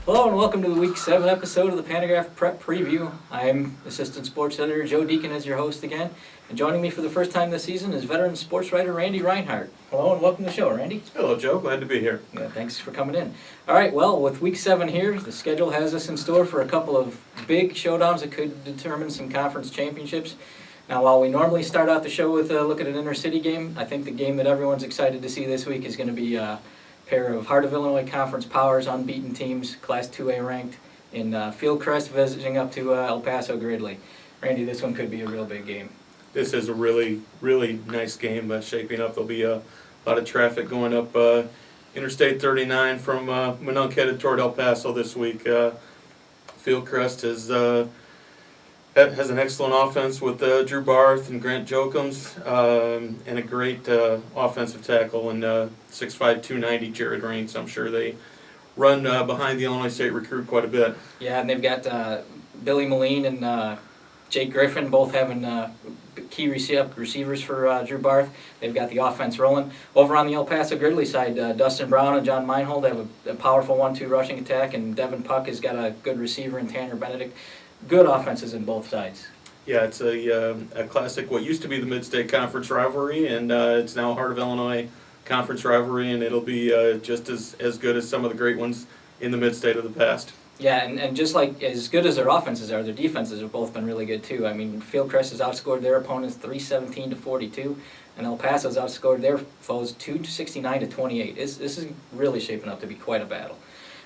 Hello and welcome to the Week 7 episode of the Pantagraph Prep Preview. I'm Assistant Sports Editor Joe Deacon as your host again. And joining me for the first time this season is veteran sports writer Randy Reinhardt. Hello and welcome to the show, Randy. Hello, Joe. Glad to be here. Yeah, thanks for coming in. All right, well, with Week 7 here, the schedule has us in store for a couple of big showdowns that could determine some conference championships. Now, while we normally start out the show with a look at an inner-city game, I think the game that everyone's excited to see this week is going to be pair of Heart of Illinois Conference powers, unbeaten teams, Class 2A ranked, in Fieldcrest visiting up to El Paso-Gridley. Randy, this one could be a real big game. This is a really nice game shaping up. There'll be a lot of traffic going up Interstate 39 from Minunk headed toward El Paso this week. Fieldcrest has an excellent offense with Drew Barth and Grant Jokums, and a great offensive tackle in 6'5", 290 Jared Raines. I'm sure they run behind the Illinois State recruit quite a bit. Yeah, and they've got Billy Moline and Jake Griffin both having key receivers for Drew Barth. They've got the offense rolling. Over on the El Paso-Gridley side, Dustin Brown and John Meinhold have a powerful 1-2 rushing attack, and Devin Puck has got a good receiver in Tanner Benedict. Good offenses in both sides. Yeah, it's a classic, what used to be the Mid-State Conference rivalry, and it's now Heart of Illinois Conference rivalry, and it'll be just as good as some of the great ones in the Mid-State of the past. Yeah, and just like as good as their offenses are, their defenses have both been really good too. I mean, Fieldcrest has outscored their opponents 317 to 42, and El Paso's outscored their foes 269 to 28. This is really shaping up to be quite a battle.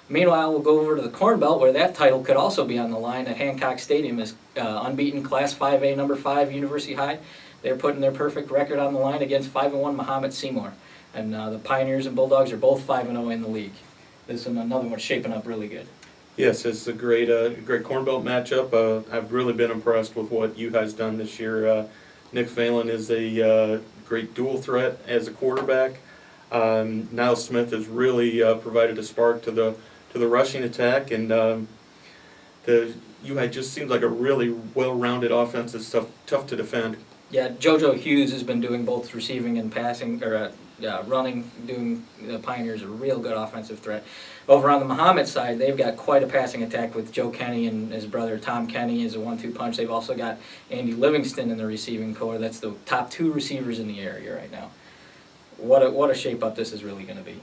Meanwhile, we'll go over to the Corn Belt, where that title could also be on the line at Hancock Stadium as unbeaten Class 5A number 5 University High. They're putting their perfect record on the line against 5-1 Mahomet-Seymour. And the Pioneers and Bulldogs are both 5-0 in the league. This is another one shaping up really good. Yes, it's a great Corn Belt matchup. I've really been impressed with what you guys done this year. Nick Phelan is a great dual threat as a quarterback. Niles Smith has really provided a spark to the rushing attack, and the UI just seems like a really well-rounded offense. It's tough to defend. Yeah, JoJo Hughes has been doing both receiving and passing, or running, doing the Pioneers a real good offensive threat. Over on the Mahomet side, they've got quite a passing attack with Joe Kenny and his brother Tom Kenny as a 1-2 punch. They've also got Andy Livingston in the receiving core. That's the top 2 receivers in the area right now. What a shape-up this is really going to be.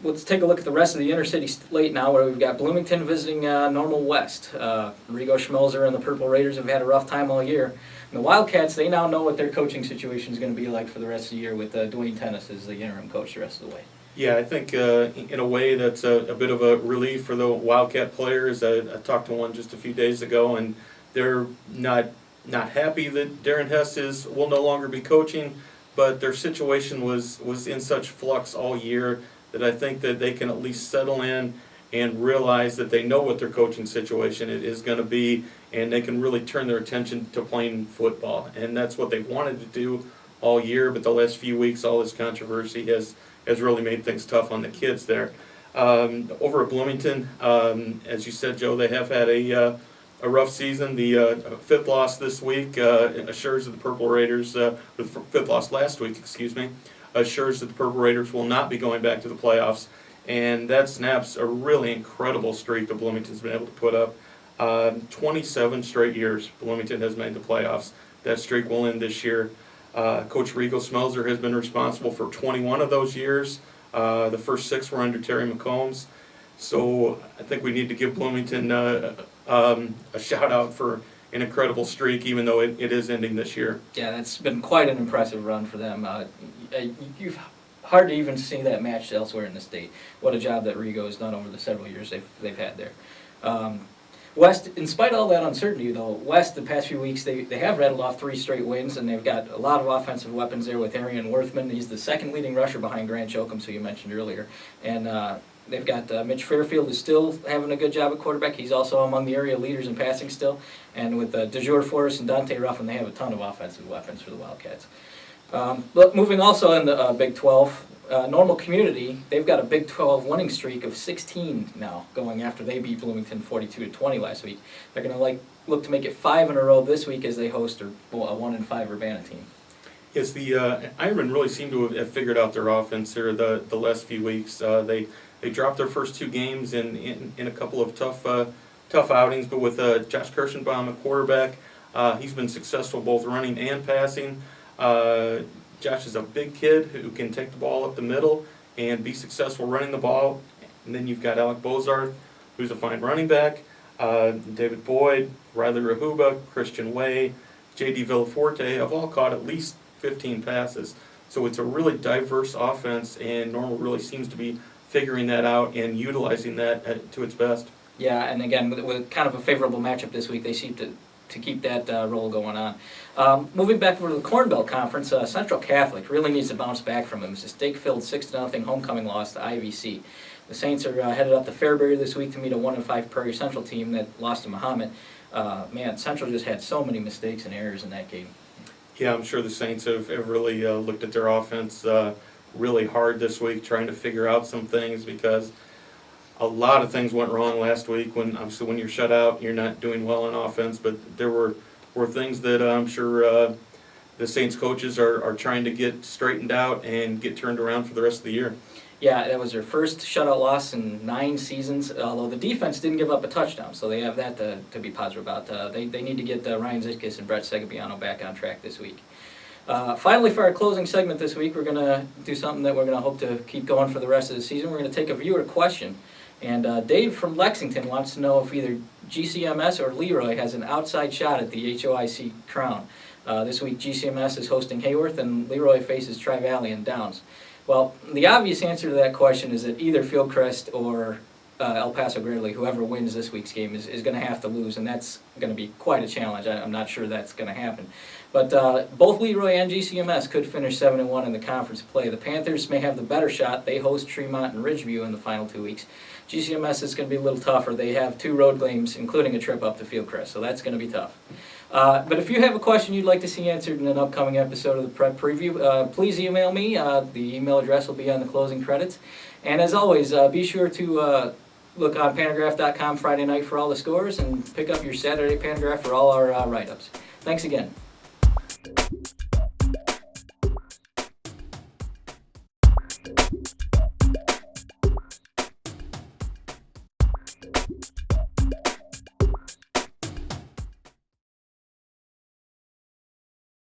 Let's take a look at the rest of the inner-city slate now, where we've got Bloomington visiting Normal West. Rigo Schmelzer and the Purple Raiders have had a rough time all year. And the Wildcats, they now know what their coaching situation is going to be like for the rest of the year with Dwayne Tennis as the interim coach the rest of the way. Yeah, I think in a way that's a bit of a relief for the Wildcat players. I talked to one just a few days ago, and they're not happy that Darren Hess will no longer be coaching, but their situation was in such flux all year that I think that they can at least settle in and realize that they know what their coaching situation is going to be, and they can really turn their attention to playing football. And that's what they've wanted to do all year, but the last few weeks, all this controversy has really made things tough on the kids there. Over at Bloomington, as you said, Joe, they have had a rough season. The 5th loss this week assures that the Purple Raiders, the 5th loss last week, assures that the Purple Raiders will not be going back to the playoffs. And that snaps a really incredible streak that Bloomington's been able to put up. 27 straight years Bloomington has made the playoffs. That streak will end this year. Coach Rigo Schmelzer has been responsible for 21 of those years. The first 6 were under Terry McCombs. So I think we need to give Bloomington a shout out for an incredible streak, even though it is ending this year. Yeah, that's been quite an impressive run for them. You've hard to even see that matched elsewhere in the state. What a job that Rigo has done over the several years they've had there. West, in spite of all that uncertainty, though, West, the past few weeks, they have rattled off 3 straight wins, and they've got a lot of offensive weapons there with Arian Worthman. He's the second leading rusher behind Grant Jokums, who you mentioned earlier. And they've got Mitch Fairfield is still having a good job at quarterback. He's also among the area leaders in passing still. And with DeJure Forrest and Dante Ruffin, they have a ton of offensive weapons for the Wildcats. But moving also in the Big 12, Normal Community, they've got a Big 12 winning streak of 16 now, going after they beat Bloomington 42-20 last week. They're going to look to make it 5 in a row this week as they host a 1-5 Urbana team. Yes, the Ironmen really seem to have figured out their offense here the last few weeks. They dropped their first 2 games in a couple of tough outings, but with Josh Kirschenbaum at quarterback, he's been successful both running and passing. Josh is a big kid who can take the ball up the middle and be successful running the ball. And then you've got Alec Bozarth, who's a fine running back, David Boyd, Riley Rahuba, Christian Way, J.D. Villaforte have all caught at least 15 passes. So it's a really diverse offense, and Normal really seems to be figuring that out and utilizing that to its best. Yeah, and again, with kind of a favorable matchup this week, they seem to keep that roll going on. Moving back over to the Corn Belt Conference, Central Catholic really needs to bounce back from them. It's a stake-filled 6-0 homecoming loss to IVC. The Saints are headed up to Fairbury this week to meet a 1-5 Prairie Central team that lost to Mahomet. Man, Central just had so many mistakes and errors in that game. Yeah, I'm sure the Saints have really looked at their offense really hard this week, trying to figure out some things, because a lot of things went wrong last week. Obviously when you're shut out, you're not doing well in offense, but there were things that I'm sure the Saints coaches are trying to get straightened out and get turned around for the rest of the year. Yeah, that was their first shutout loss in 9 seasons, although the defense didn't give up a touchdown, so they have that to be positive about. They need to get Ryan Zitkus and Brett Segabiano back on track this week. Finally, for our closing segment this week, we're going to do something that we're going to hope to keep going for the rest of the season. We're going to take a viewer question. And Dave from Lexington wants to know if either GCMS or Leroy has an outside shot at the HOIC crown. This week, GCMS is hosting Hayworth, and Leroy faces Tri-Valley and Downs. Well, the obvious answer to that question is that either Fieldcrest or El Paso-Gridley, whoever wins this week's game, is going to have to lose, and that's going to be quite a challenge. I'm not sure that's going to happen. But both Leroy and GCMS could finish 7-1 in the conference play. The Panthers may have the better shot. They host Tremont and Ridgeview in the final 2 weeks. GCMS is going to be a little tougher. They have 2 road games, including a trip up to Fieldcrest, so that's going to be tough. But if you have a question you'd like to see answered in an upcoming episode of the Prep Preview, please email me. The email address will be on the closing credits. And as always, be sure to look on Pantagraph.com Friday night for all the scores, and pick up your Saturday Pantagraph for all our write-ups. Thanks again.